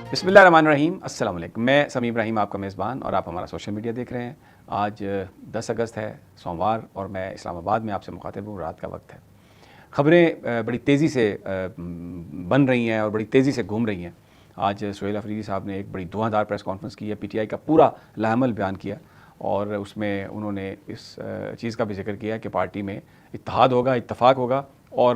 बिस्मिल्लाहिर्रहमानिर्रहीम, अस्सलाम वालेकुम। मैं समीम इब्राहिम, आपका मेज़बान, और आप हमारा सोशल मीडिया देख रहे हैं। आज 10 अगस्त है, सोमवार, और मैं इस्लामाबाद में आपसे मुखातिब हूँ। रात का वक्त है। ख़बरें बड़ी तेज़ी से बन रही हैं और बड़ी तेज़ी से घूम रही हैं। आज सुहेल अफरीदी साहब ने एक बड़ी धुआंधार प्रेस कॉन्फ्रेंस की है, पीटीआई का पूरा लाअमल बयान किया, और उसमें उन्होंने इस चीज़ का भी जिक्र किया कि पार्टी में इत्तेहाद होगा, इत्तफ़ाक़ होगा, और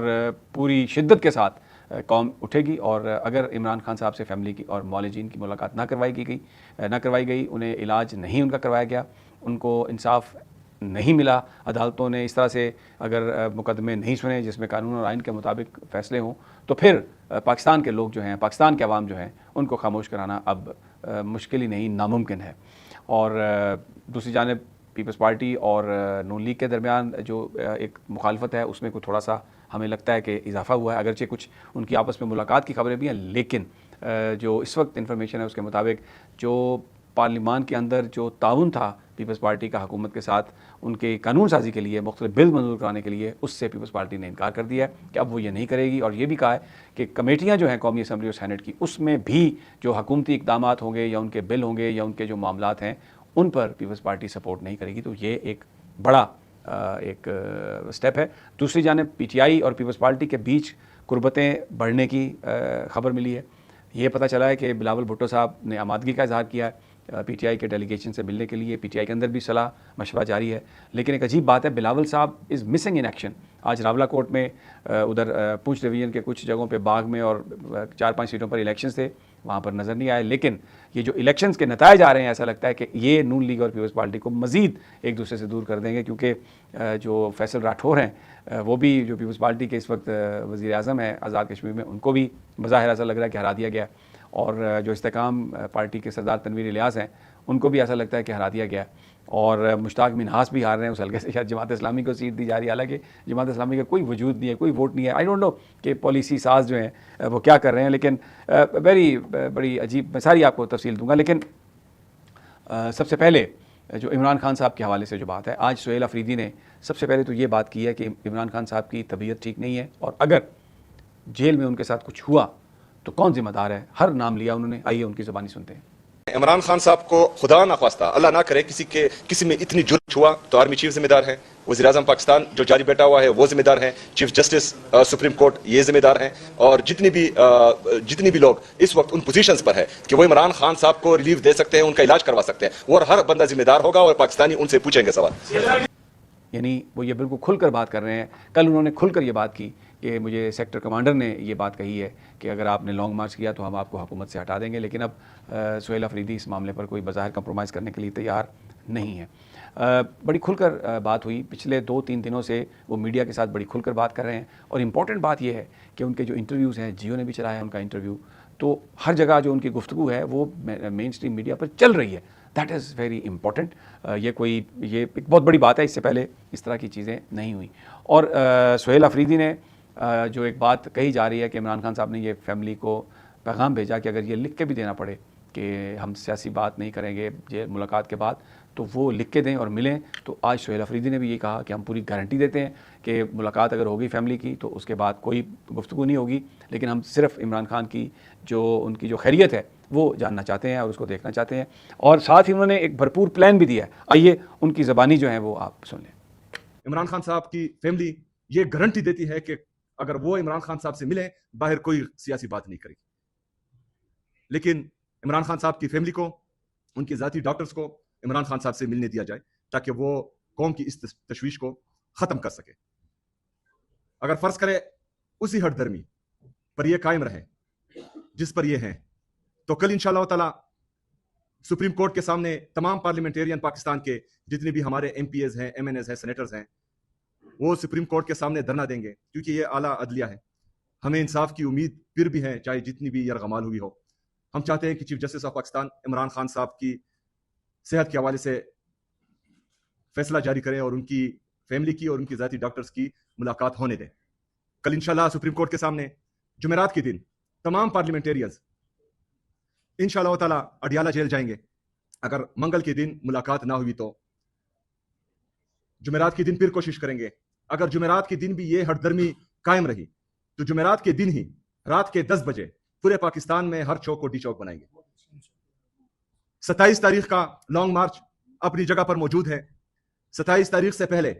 पूरी शिद्दत के साथ कौम उठेगी। और अगर इमरान खान साहब से फैमिली की और मौलजीन की मुलाकात ना करवाई गई, उन्हें इलाज नहीं उनका करवाया गया, उनको इंसाफ नहीं मिला, अदालतों ने इस तरह से अगर मुकदमे नहीं सुने जिसमें कानून और आइन के मुताबिक फ़ैसले हों, तो फिर पाकिस्तान के लोग जो हैं, पाकिस्तान के अवाम जो हैं, उनको खामोश कराना अब मुश्किल ही नहीं, नामुमकिन है। और दूसरी जानिब पीपल्स पार्टी और नून लीग के दरमियान जो एक मुखालफत है, उसमें कोई थोड़ा सा हमें लगता है कि इजाफा हुआ है। अगरचे कुछ उनकी आपस में मुलाकात की खबरें भी हैं, लेकिन जो इस वक्त इन्फॉर्मेशन है उसके मुताबिक जो पार्लिमान के अंदर जो ताउन था पीपल्स पार्टी का हुकूमत के साथ उनके कानून साजी के लिए, मुख्तलिफ बिल मंजूर कराने के लिए, उससे पीपल्स पार्टी ने इनकार कर दिया है कि अब वो ये नहीं करेगी। और ये भी कहा है कि कमेटियाँ जो हैं कौमी असम्बली और सेनेट की, उसमें भी जो हुकूमती इकदाम होंगे या उनके बिल होंगे या उनके जो मामलात हैं, उन पर पीपल्स पार्टी सपोर्ट नहीं करेगी। तो ये एक बड़ा एक स्टेप है। दूसरी जानिब पीटीआई और पीपल्स पार्टी के बीच कुर्बतें बढ़ने की खबर मिली है। ये पता चला है कि बिलावल भुट्टो साहब ने आमादगी का इजहार किया है पीटीआई के डेलीगेशन से मिलने के लिए। पीटीआई के अंदर भी सलाह मशवरा जारी है। लेकिन एक अजीब बात है, बिलावल साहब इज़ मिसिंग इन एक्शन। आज रावला कोर्ट में उधर पूंछ डिवीज़न के कुछ जगहों पे बाग में और 4-5 सीटों पर इलेक्शंस थे, वहाँ पर नज़र नहीं आए। लेकिन ये जो इलेक्शंस के नताइज आ रहे हैं, ऐसा लगता है कि ये नून लीग और पीपल्स पार्टी को मज़ीद एक दूसरे से दूर कर देंगे, क्योंकि जो फैसल राठौर हैं वो भी जो पीपल्स पार्टी के इस वक्त वज़ीर आज़म है आज़ाद कश्मीर में, उनको भी बज़ाहिर ऐसा लग रहा है कि हरा दिया गया। और जो इस्तेकाम पार्टी के सरदार तनवीर इलियास हैं, उनको भी ऐसा लगता है कि हरा दिया गया। और मुश्ताक मिन्हास भी हार रहे हैं उस हल्के से, शायद जमात इस्लामी को सीट दी जा रही है, हालांकि जमात इस्लामी का कोई वजूद नहीं है, कोई वोट नहीं है। आई डोंट नो कि पॉलिसी साज जो हैं वो क्या कर रहे हैं, लेकिन बड़ी अजीब, मैं सारी आपको तफसील दूंगा। लेकिन सबसे पहले जो इमरान खान साहब के हवाले से जो बात है, आज सुहेल अफरीदी ने सबसे पहले तो ये बात की है कि इमरान खान साहब की तबीयत ठीक नहीं है, और अगर जेल में उनके साथ कुछ हुआ तो कौन जिम्मेदार है। हर नाम लिया उन्होंने। आइए उनकी ज़बानी सुनते हैं। इमरान खान साहब को खुदा ना खास्ता, अल्लाह ना करे, किसी में इतनी जुर्म हुआ तो आर्मी चीफ जिम्मेदार है, वज़ीर आज़म पाकिस्तान जो जारी बैठा हुआ है वो जिम्मेदार है, चीफ जस्टिस सुप्रीम कोर्ट ये जिम्मेदार हैं, और जितनी भी लोग इस वक्त उन पोजीशंस पर है कि वो इमरान खान साहब को रिलीफ दे सकते हैं, उनका इलाज करवा सकते हैं, और हर बंदा जिम्मेदार होगा और पाकिस्तानी उनसे पूछेंगे सवाल। यानी वो ये बिल्कुल खुलकर बात कर रहे हैं। कल उन्होंने खुलकर ये बात की कि मुझे सेक्टर कमांडर ने ये बात कही है कि अगर आपने लॉन्ग मार्च किया तो हम आपको हुकूमत से हटा देंगे। लेकिन अब सुहेल अफरीदी इस मामले पर कोई बज़ाहिर कंप्रोमाइज़ करने के लिए तैयार नहीं है। बड़ी खुलकर बात हुई। पिछले 2-3 दिनों से वो मीडिया के साथ बड़ी खुलकर बात कर रहे हैं। और इम्पॉर्टेंट बात यह है कि उनके जो इंटरव्यूज़ हैं, जियो ने भी चलाया है उनका इंटरव्यू, तो हर जगह जो उनकी गुफ्तगू है वो मेन स्ट्रीम मीडिया पर चल रही है। That is very important. ये एक बहुत बड़ी बात है, इससे पहले इस तरह की चीज़ें नहीं हुई। और सुहेल अफरीदी ने जो एक बात कही जा रही है कि इमरान खान साहब ने ये फैमिली को पैगाम भेजा कि अगर ये लिख के भी देना पड़े कि हम सियासी बात नहीं करेंगे जे मुलाकात के बाद, तो वो लिख के दें और मिलें। तो आज सुहेल अफरीदी ने भी ये कहा कि हम पूरी गारंटी देते हैं कि मुलाकात अगर होगी फैमिली की तो उसके बाद कोई गुफ्तगू नहीं होगी, लेकिन हम सिर्फ इमरान खान की उनकी जो खैरियत है वो जानना चाहते हैं और उसको देखना चाहते हैं। और साथ ही उन्होंने एक भरपूर प्लान भी दिया है। आइए उनकी ज़बानी जो है वो आप सुन लें। इमरान खान साहब की फैमिली ये गारंटी देती है कि अगर वो इमरान खान साहब से मिले, बाहर कोई सियासी बात नहीं करेगी, लेकिन इमरान खान साहब की फैमिली को, उनके जाती डॉक्टर्स को इमरान खान साहब से मिलने दिया जाए ताकि वो कौम की इस तशवीश को खत्म कर सके। अगर फर्ज करे उसी हठधर्मी पर ये कायम रहे जिस पर ये हैं, तो कल इंशाअल्लाह ताला सुप्रीम कोर्ट के सामने तमाम पार्लियामेंटेरियन पाकिस्तान के जितने भी हमारे एमपीएस हैं, एमएनएस हैं, सेनेटर्स हैं, वो सुप्रीम कोर्ट के सामने धरना देंगे, क्योंकि ये आला अदलिया है। हमें इंसाफ की उम्मीद फिर भी है, चाहे जितनी भी यरगमाल हुई हो। हम चाहते हैं कि chief justice of Pakistan Imran Khan साहब की सेहत के हवाले से फैसला जारी करें और उनकी फैमिली की और उनकी जाती डॉक्टर्स की मुलाकात होने दें। कल इंशाल्लाह सुप्रीम कोर्ट के सामने जुमेरात के दिन तमाम पार्लियामेंटेरियंस इंशाल्लाह ताला अडियाला जेल जाएंगे। अगर मंगल के दिन मुलाकात ना हुई तो जुमेरात के दिन फिर कोशिश करेंगे। अगर जुमेरात के दिन भी ये हठधर्मी कायम रही तो जुमेरात के दिन ही रात के 10 बजे पूरे पाकिस्तान में हर चौक को डी चौक बनाएंगे। 27 तारीख का लॉन्ग मार्च अपनी जगह पर मौजूद है। 27 तारीख से पहले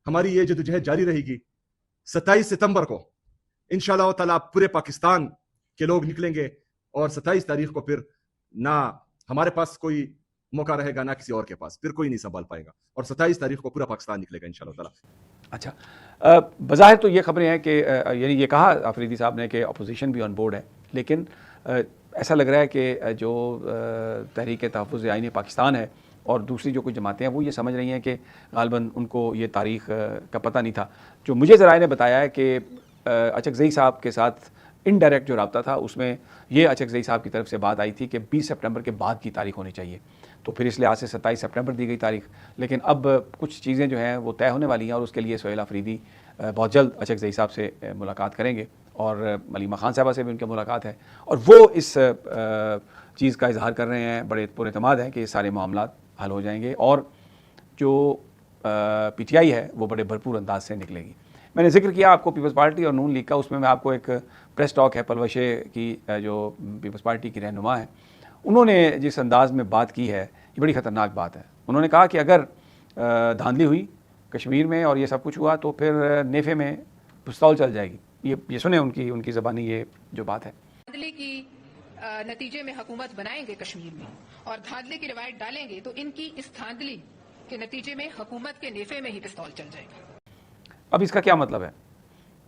हमारी ये जद्दोजहद जारी रहेगी। 27 सितंबर को इंशाअल्लाह ताला पूरे पाकिस्तान के लोग निकलेंगे और 27 तारीख को फिर ना हमारे पास कोई मौका रहेगा ना किसी और के पास, फिर कोई नहीं संभाल पाएगा और 27 तारीख को पूरा पाकिस्तान निकलेगा इंशाअल्लाह ताला। अच्छा, बज़ाहिर तो ये खबरें हैं कि यानी ये कहा आफरीदी साहब ने कि अपोजिशन भी ऑन बोर्ड है, लेकिन ऐसा लग रहा है कि जो तहरीक तहफ़्फ़ुज़ आईन पाकिस्तान है और दूसरी जो कुछ जमातें हैं वो ये समझ रही हैं कि ग़ालिबन उनको ये तारीख़ का पता नहीं था। जो मुझे ज़राए ने बताया है कि अचकज़ई साहब के साथ इनडायरेक्ट जो रब्ता था उसमें ये अचकज़ई साहब की तरफ से बात आई थी कि 20 सितंबर के बाद की तारीख़ होनी चाहिए, तो फिर इस लिहाज से 27 सितंबर दी गई तारीख़। लेकिन अब कुछ चीज़ें जो हैं वो तय होने वाली हैं और उसके लिए सुहेल आफरीदी बहुत जल्द अचकज़ई साहब से मुलाकात करेंगे और मलीमा खान साहबा से भी उनकी मुलाकात है और वो इस चीज़ का इजहार कर रहे हैं, बड़े पुरएतमाद हैं कि ये सारे मामला हल हो जाएंगे और जो PTI है वो बड़े भरपूर अंदाज से निकलेगी। मैंने जिक्र किया आपको पीपल्स पार्टी और नून लीग का, उसमें मैं आपको एक प्रेस टॉक है पलवशे की जो पीपल्स पार्टी की रहनुमा है, उन्होंने जिस अंदाज में बात की है ये बड़ी ख़तरनाक बात है। उन्होंने कहा कि अगर धांधली हुई कश्मीर में और ये सब कुछ हुआ तो फिर नेफे में पिस्तौल चल जाएगी। ये सुने उनकी ज़बानी ये जो बात है। धांधली की नतीजे में हुकूमत बनाएंगे कश्मीर में और धांधली की रिवायत डालेंगे तो इनकी इस धांधली के नतीजे में हुकूमत के नेफे में ही पिस्तौल चल जाएगा। अब इसका क्या मतलब है?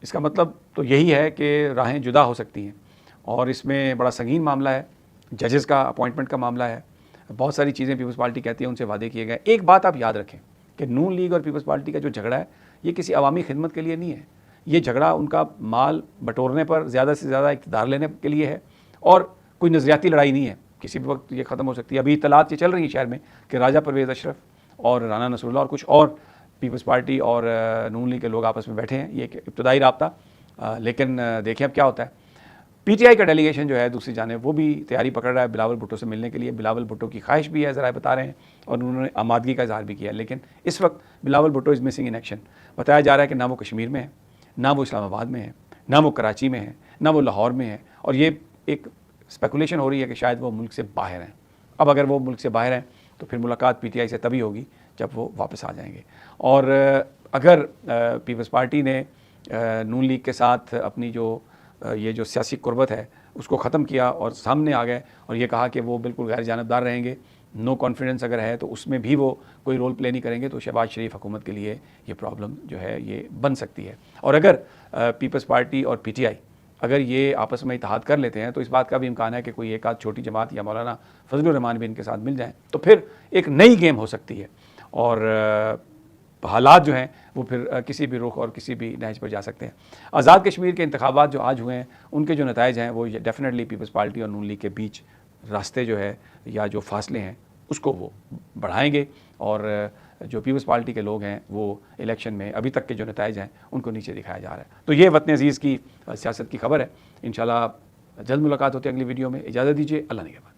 इसका मतलब तो यही है कि राहें जुदा हो सकती हैं और इसमें बड़ा संगीन मामला है, जजेस का अपॉइंटमेंट का मामला है, बहुत सारी चीज़ें पीपल्स पार्टी कहती है उनसे वादे किए गए। एक बात आप याद रखें कि नून लीग और पीपल्स पार्टी का जो झगड़ा है ये किसी अवामी खिदमत के लिए नहीं है, ये झगड़ा उनका माल बटोरने पर ज़्यादा से ज़्यादा इक़्तिदार लेने के लिए है और कोई नज़रियाती लड़ाई नहीं है, किसी भी वक्त ये ख़त्म हो सकती है। अभी इत्तलात ये चल रही है शहर में कि राजा परवेज़ अशरफ और राना नसरुल्लाह और कुछ और पीपल्स पार्टी और नून लीग के लोग आपस में बैठे हैं, ये एक इब्तदाई राब्ता, लेकिन देखें अब क्या होता है। PTI का डेलीगेशन जो है दूसरी जानिब वो भी तैयारी पकड़ रहा है बिलावल भुट्टो से मिलने के लिए। बिलावल भुट्टो की ख्वाहिश भी है, ज़रा बता रहे हैं, और उन्होंने आमादगी का इजहार भी किया, लेकिन इस वक्त Bilawal Bhutto is missing in action. बताया जा रहा है कि ना वो कश्मीर में है, ना वो इस्लामाबाद में है, ना वो कराची में है, ना वो लाहौर में है, और ये एक स्पेकुलेशन हो रही है कि शायद वो मुल्क से बाहर हैं। अब अगर वो मुल्क से बाहर हैं तो फिर मुलाकात PTI से तभी होगी जब वो वापस आ जाएंगे। और अगर पीपल्स पार्टी ने नून लीग के साथ अपनी जो ये जो सियासी कुर्बत है उसको ख़त्म किया और सामने आ गए और ये कहा कि वो बिल्कुल गैर जानबदार रहेंगे, नो कॉन्फिडेंस अगर है तो उसमें भी वो कोई रोल प्ले नहीं करेंगे, तो शहबाज शरीफ हुकूमत के लिए ये प्रॉब्लम जो है ये बन सकती है। और अगर पीपल्स पार्टी और PTI अगर ये आपस में इत्तेहाद कर लेते हैं तो इस बात का भी इम्कान है कि कोई एक आध छोटी जमात या मौलाना फजलुर रहमान भी इनके साथ मिल जाएँ तो फिर एक नई गेम हो सकती है और हालात जो हैं वो फिर किसी भी रुख और किसी भी नहज पर जा सकते हैं। आज़ाद कश्मीर के इंतखाबात जो आज हुए हैं उनके जो नताइज हैं वो डेफिनेटली पीपल्स पार्टी और नून लीग के बीच रास्ते जो है या जो फासले हैं उसको वो बढ़ाएंगे और जो पीपल्स पार्टी के लोग हैं वो इलेक्शन में अभी तक के जो नताइज हैं उनको नीचे दिखाया जा रहा है। तो ये वतन अजीज़ की सियासत की खबर है। इंशाल्लाह जल्द मुलाकात होती है अगली वीडियो में। इजाज़त दीजिए, अल्लाह निगहबान।